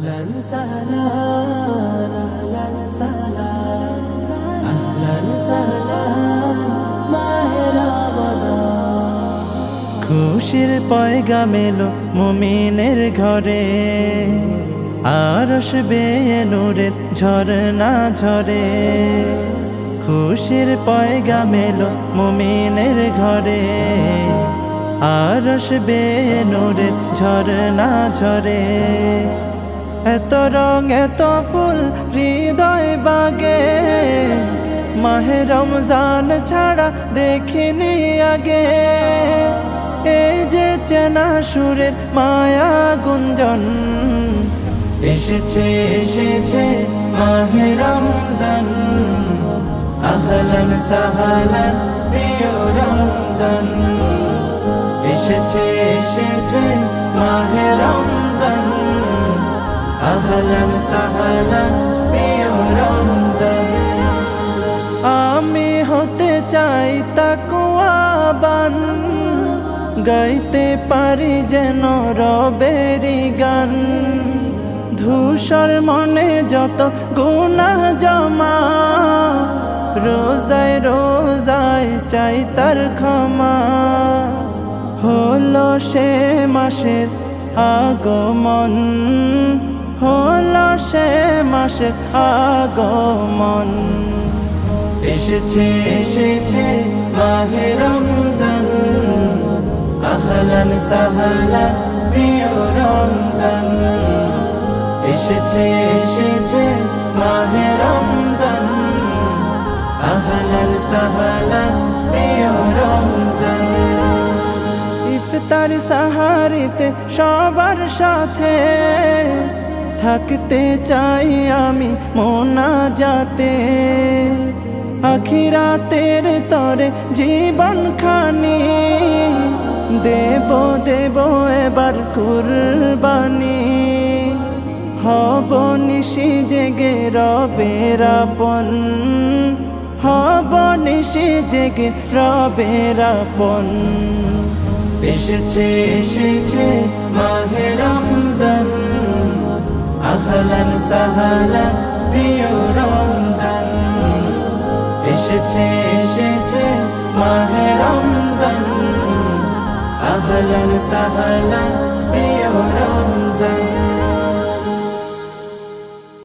أهلا سهلا أهلا سهلا أهلا سهلا মাহে রমাদান খুশির পয়গাম এলো মুমিনের ঘরে আরশ বেয়ে নূরের ঝরনা ঝরে খুশির পয়গাম এলো মুমিনের ঘরে আরশ বেয়ে নূরের ঝরনা ঝরে এত রং এত ফুল হৃদয় বাগে মাহে রমজান ছাড়া দেখিনি আগে এই যে চেনা সুরের মায়া গুঞ্জন এসেছে এসেছে মাহে রমজান আহলান সাহলান প্রিয় রমজান এসেছে এসেছে মাহে রমজান আহলান সাহলান প্রিয় রমজান আমি হতে চাই তাকওয়াবান গাইতে পারি যেন রবেরি গান ধূসর মনে যত গুনাহ জমা রোজায় রোজায় চাই তার ক্ষমা হলো সে মাসের আগমন হলো সে মাসের আগমন এসেছে এসেছে মাহে রমজান আহলান সাহলান প্রিয় রমজান এসেছে এসেছে মাহে রমজান আহলান সাহলান প্রিয় রমজান ইফতার সাহারিতে সবার সাথে থাকতে চাই আমি মোনাজাতে আখিরাতের তরে জীবন খানি দেব দেব এবার কুরবানি হব নিশি জেগে রবের আপন হব নিশি জেগে রবের আপন এসেছে এসেছে মাহে রমজান আহলান সাহলান প্রিয় রমজান এসেছে এসেছে মাহে রমজান আহলান সাহলান প্রিয় রমজান